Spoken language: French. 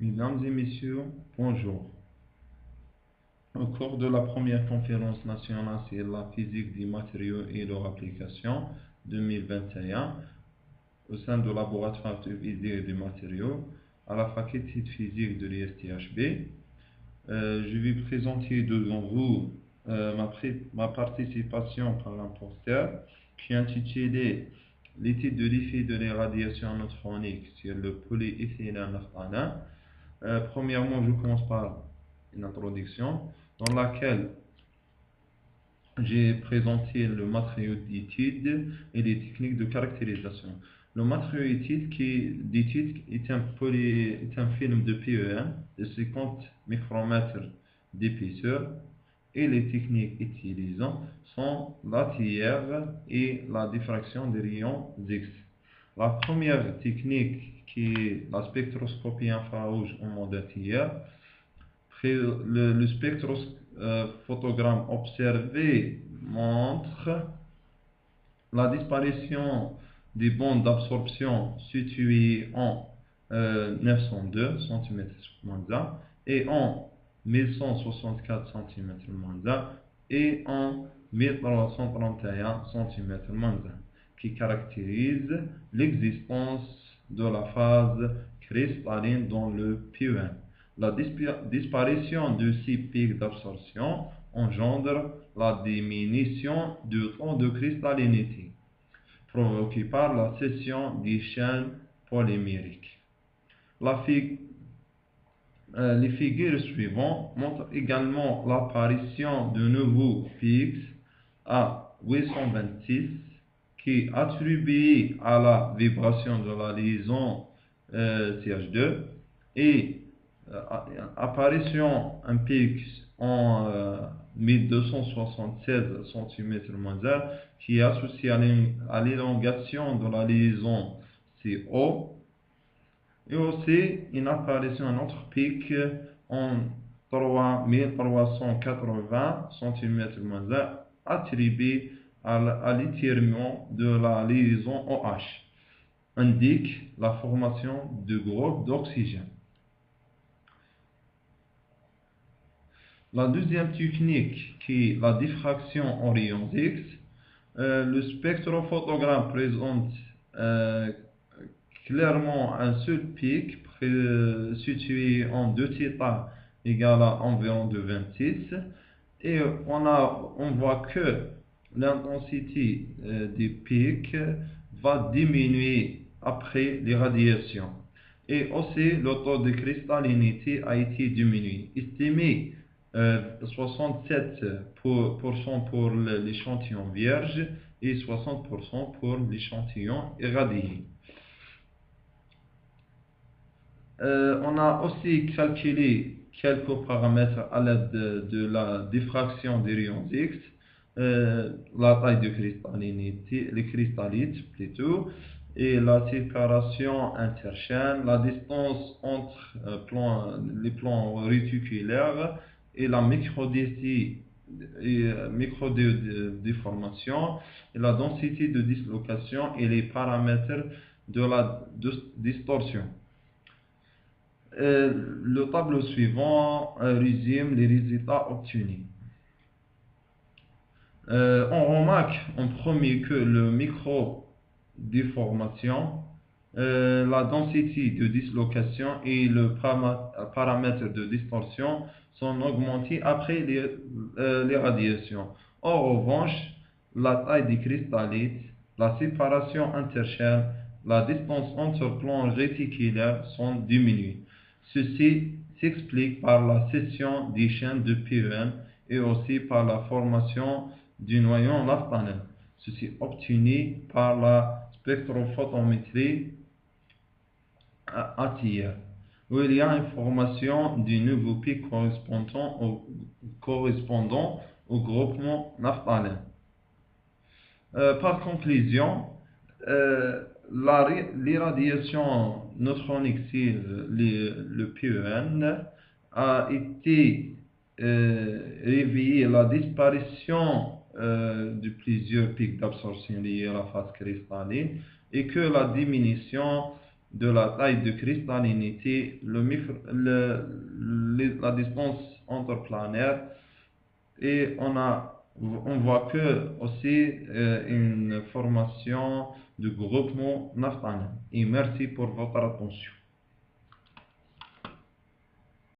Mesdames et messieurs, bonjour. Au cours de la première conférence nationale sur la physique des matériaux et leur application 2021, au sein du laboratoire de physique des matériaux à la faculté de physique de l'ISTHB, je vais présenter devant vous ma participation par un poster qui est intitulé l'étude de l'effet de l'irradiation neutronique sur le polyéthylène naphtalène. Premièrement, je commence par une introduction dans laquelle j'ai présenté le matériau d'étude et les techniques de caractérisation. Le matériau d'étude est un film de PEM de 50 micromètres d'épaisseur et les techniques utilisées sont la TIR et la diffraction des rayons X. La première technique qui est la spectroscopie infrarouge en mode TIR, le spectrophotogramme observé montre la disparition des bandes d'absorption situées en 902 cm-1 et en 1164 cm-1 et en 1331 cm-1 qui caractérise l'existence de la phase cristalline dans le PEM. La disparition de ces pics d'absorption engendre la diminution du taux de cristallinité provoquée par la scission des chaînes polymériques. Les figures suivantes montrent également l'apparition de nouveaux pics à 826 qui est attribué à la vibration de la liaison CH2 et apparition un pic en 1276 cm-1 qui est associé à l'élongation de la liaison CO et aussi une apparition un autre pic en 3380 cm-1 attribué à l'étirement de la liaison OH, indique la formation de groupes d'oxygène. La deuxième technique qui est la diffraction en rayons X, le spectrophotogramme présente clairement un seul pic situé en 2θ égale à environ de 26 et on voit que l'intensité des pics va diminuer après l'irradiation et aussi le taux de cristallinité a été diminué, estimé 67% pour l'échantillon vierge et 60% pour l'échantillon irradié. On a aussi calculé quelques paramètres à l'aide de la diffraction des rayons X, la taille de cristallinité, les cristallites plutôt, et la séparation interchaîne, la distance entre les plans réticulaires et la microdéformation, et la densité de dislocation et les paramètres de la distorsion. Le tableau suivant résume les résultats obtenus. On remarque en premier que le microdéformation, la densité de dislocation et le paramètre de distorsion sont augmentés après l'irradiation. En revanche, la taille des cristallites, la séparation interchaîne, la distance entre plans réticulaires sont diminuées. Ceci s'explique par la scission des chaînes de PEM et aussi par la formation du noyau naphtalène. Ceci obtenu par la spectrophotométrie ATIR, où il y a une formation du nouveau pic correspondant au groupement naphtalène. Par conclusion, l'irradiation neutronique sur le PEM a été réveillée la disparition de plusieurs pics d'absorption liés à la phase cristalline et que la diminution de la taille de cristallinité, la distance entre planaires, et on voit que aussi une formation de groupement naphtalien. Et merci pour votre attention.